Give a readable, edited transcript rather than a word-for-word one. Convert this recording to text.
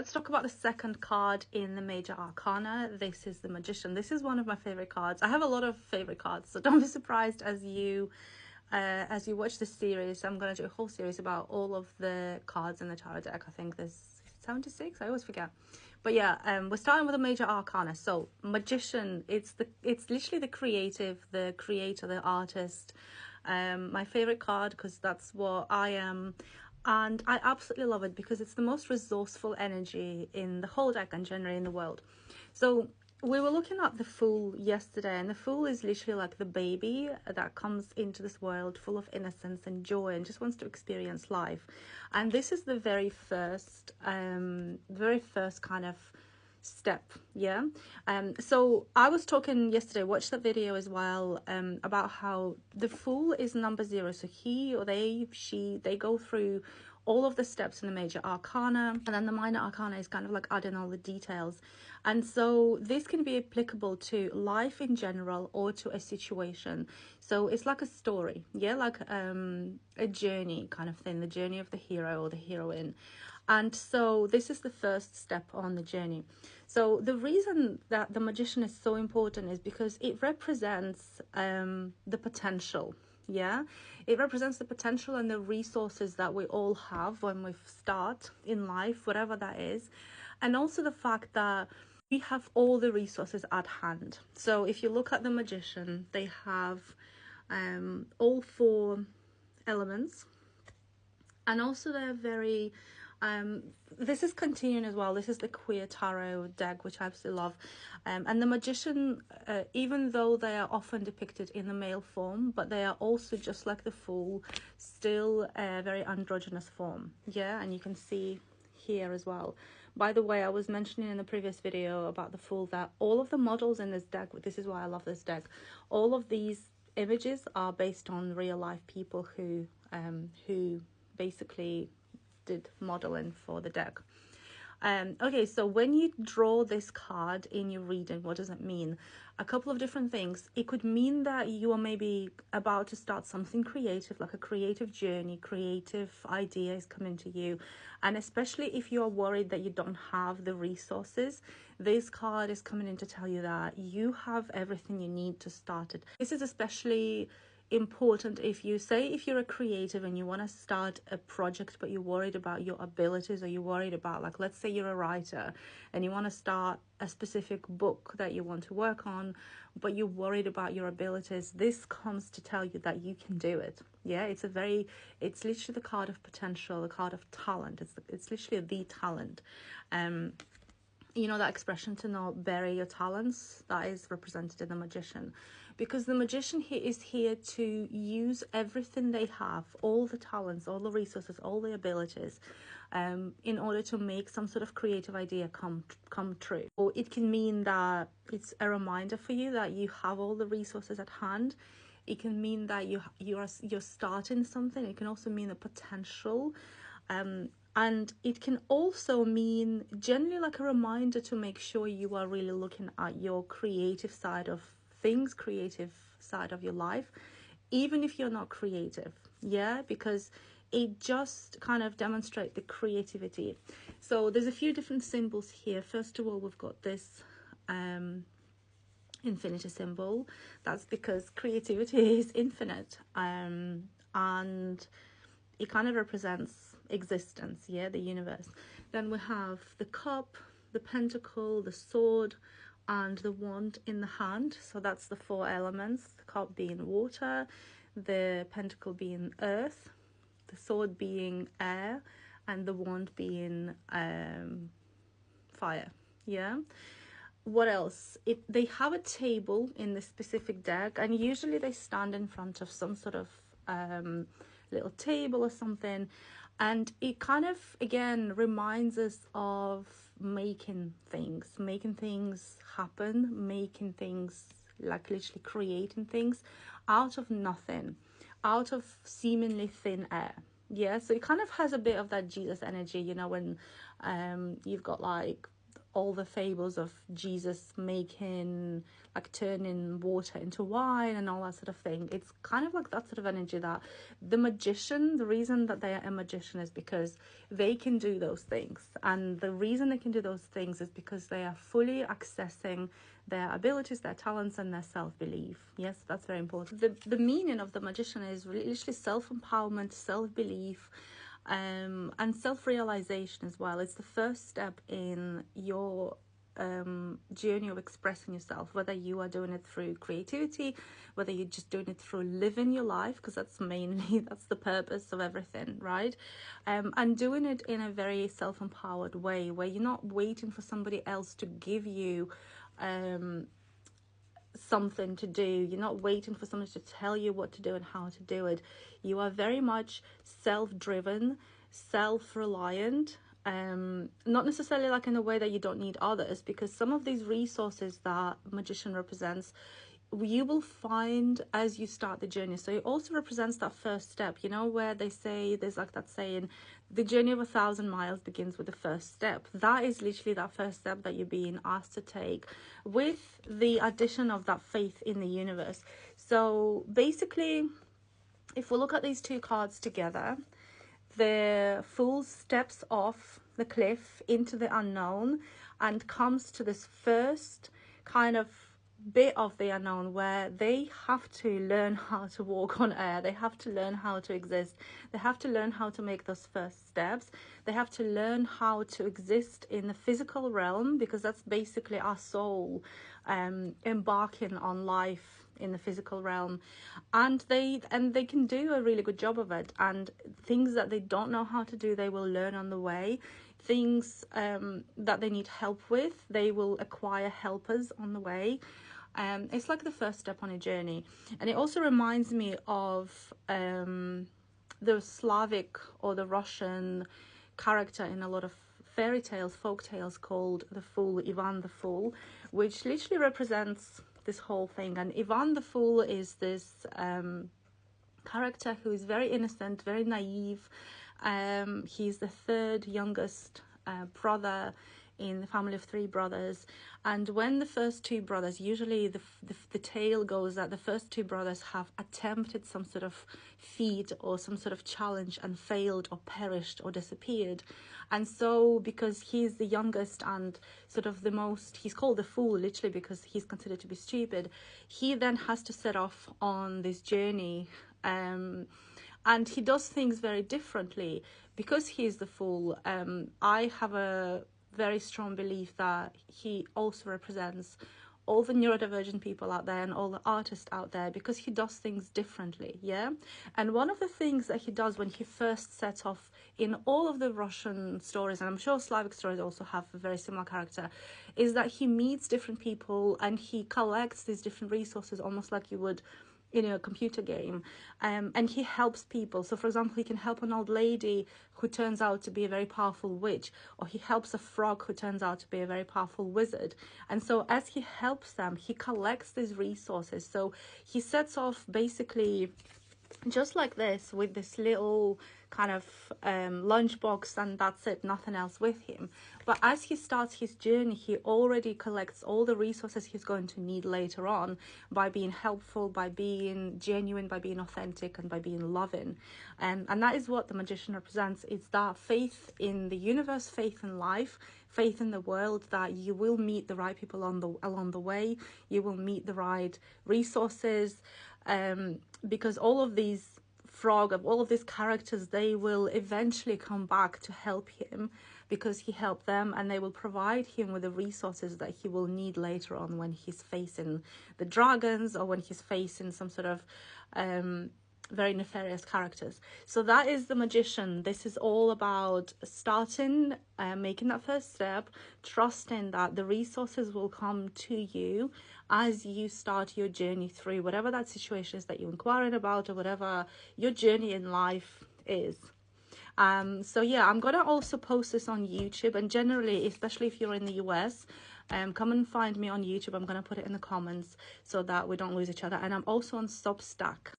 Let's talk about the second card in the Major Arcana. This is the Magician. This is one of my favorite cards. I have a lot of favorite cards, so don't be surprised as you watch this series. I'm going to do a whole series about all of the cards in the tarot deck. I think there's 76. I always forget. But yeah, we're starting with a Major Arcana. So Magician, it's literally the creative, the creator, the artist. My favorite card because that's what I am. And I absolutely love it because it's the most resourceful energy in the whole deck and generally in the world. So we were looking at the Fool yesterday, and the Fool is literally like the baby that comes into this world full of innocence and joy and just wants to experience life. And this is the very first kind of step. Yeah. So I was talking yesterday, watched that video as well, about how the Fool is number 0. So he or they go through all of the steps in the Major Arcana, and then the Minor Arcana is kind of like adding all the details. And so this can be applicable to life in general or to a situation. So it's like a story, yeah, like a journey kind of thing, the journey of the hero or the heroine. And so this is the first step on the journey. So the reason that the Magician is so important is because it represents the potential. Yeah, it represents the potential and the resources that we all have when we start in life, whatever that is. And also the fact that we have all the resources at hand. So if you look at the Magician, they have all 4 elements. And also they're very this is continuing as well. This is the Queer Tarot deck, which I absolutely love. And the Magician, even though they are often depicted in the male form, but they are also, just like the Fool, still a very androgynous form. Yeah, and you can see here as well. By the way, I was mentioning in the previous video about the Fool that all of the models in this deck, this is why I love this deck, all of these images are based on real life people who basically did modeling for the deck. Okay, so when you draw this card in your reading, what does it mean? A couple of different things. It could mean that you are maybe about to start something creative, like a creative journey, creative ideas coming to you. And especially if you are worried that you don't have the resources, this card is coming in to tell you that you have everything you need to start it. This is especially important if you're a creative and you want to start a project, but you're worried about your abilities, or you're worried about, like, let's say you're a writer and you want to start a specific book that you want to work on, but you're worried about your abilities. This comes to tell you that you can do it. Yeah, it's literally the card of potential, the card of talent. It's literally the talent. You know that expression, to not bury your talents, that is represented in the Magician, because the Magician is here to use everything they have, all the talents, all the resources, all the abilities, in order to make some sort of creative idea come true. Or it can mean that it's a reminder for you that you have all the resources at hand. It can mean that you're starting something. It can also mean the potential. And it can also mean generally like a reminder to make sure you are really looking at your creative side of things, creative side of your life, even if you're not creative. Yeah, because it just kind of demonstrates the creativity. So there's a few different symbols here. First of all, we've got this infinity symbol. That's because creativity is infinite, and it kind of represents existence, yeah, the universe. Then we have the cup, the pentacle, the sword, and the wand in the hand. So that's the 4 elements, the cup being water, the pentacle being earth, the sword being air, and the wand being fire. Yeah. What else? They have a table in this specific deck, and usually they stand in front of some sort of little table or something, and it kind of again reminds us of making things happen, making things, like literally creating things out of nothing, out of seemingly thin air. Yeah, so it kind of has a bit of that Jesus energy, you know, when you've got like all the fables of Jesus making, like turning water into wine and all that sort of thing. It's kind of like that sort of energy that the magician, the reason that they are a magician is because they can do those things. And the reason they can do those things is because they are fully accessing their abilities, their talents, and their self-belief. Yes, that's very important. The meaning of the magician is really literally self-empowerment, self-belief, and self-realization as well. It's the first step in your journey of expressing yourself, whether you are doing it through creativity, whether you're just doing it through living your life, because that's the purpose of everything, right? And doing it in a very self-empowered way, where you're not waiting for somebody else to give you something to do. You're not waiting for someone to tell you what to do and how to do it. You are very much self-driven, self-reliant, not necessarily like in a way that you don't need others, because some of these resources that magician represents, you will find as you start the journey. So it also represents that first step, you know, where they say, there's like that saying, the journey of 1,000 miles begins with the first step. That is literally that first step that you're being asked to take, with the addition of that faith in the universe. So basically, if we look at these two cards together, the Fool steps off the cliff into the unknown and comes to this first kind of bit of the unknown where they have to learn how to walk on air. They have to learn how to exist. They have to learn how to make those first steps. They have to learn how to exist in the physical realm, because that's basically our soul embarking on life in the physical realm, and they can do a really good job of it. And things that they don't know how to do, they will learn on the way. Things that they need help with, they will acquire helpers on the way. It's like the first step on a journey. And it also reminds me of the Slavic or the Russian character in a lot of fairy tales, folk tales, called the Fool, Ivan the Fool, which literally represents this whole thing. And Ivan the Fool is this character who is very innocent, very naive. He's the third youngest brother in the family of three brothers, and when the first two brothers, usually the tale goes that the first two brothers have attempted some sort of feat or some sort of challenge and failed or perished or disappeared. And so because he's the youngest and sort of the most, he's called the Fool literally because he's considered to be stupid, he then has to set off on this journey, and he does things very differently because he's the Fool. I have a very strong belief that he also represents all the neurodivergent people out there and all the artists out there, because he does things differently. Yeah. And one of the things that he does when he first sets off in all of the Russian stories, and I'm sure Slavic stories also have a very similar character, is that he meets different people and he collects these different resources, almost like you would in a computer game, and he helps people. So for example, he can help an old lady who turns out to be a very powerful witch, or he helps a frog who turns out to be a very powerful wizard. And so as he helps them, he collects these resources. So he sets off basically just like this, with this little kind of lunchbox, and that's it, nothing else with him. But as he starts his journey, he already collects all the resources he's going to need later on by being helpful, by being genuine, by being authentic, and by being loving. And that is what the magician represents. It's that faith in the universe, faith in life, faith in the world, that you will meet the right people along the way, you will meet the right resources, because all of these all of these characters, they will eventually come back to help him because he helped them, and they will provide him with the resources that he will need later on when he's facing the dragons, or when he's facing some sort of very nefarious characters. So that is the magician. This is all about starting, making that first step, trusting that the resources will come to you as you start your journey through whatever that situation is that you're inquiring about, or whatever your journey in life is. So yeah, I'm gonna also post this on YouTube, and generally, especially if you're in the US, come and find me on YouTube. I'm gonna put it in the comments so that we don't lose each other. And I'm also on Substack.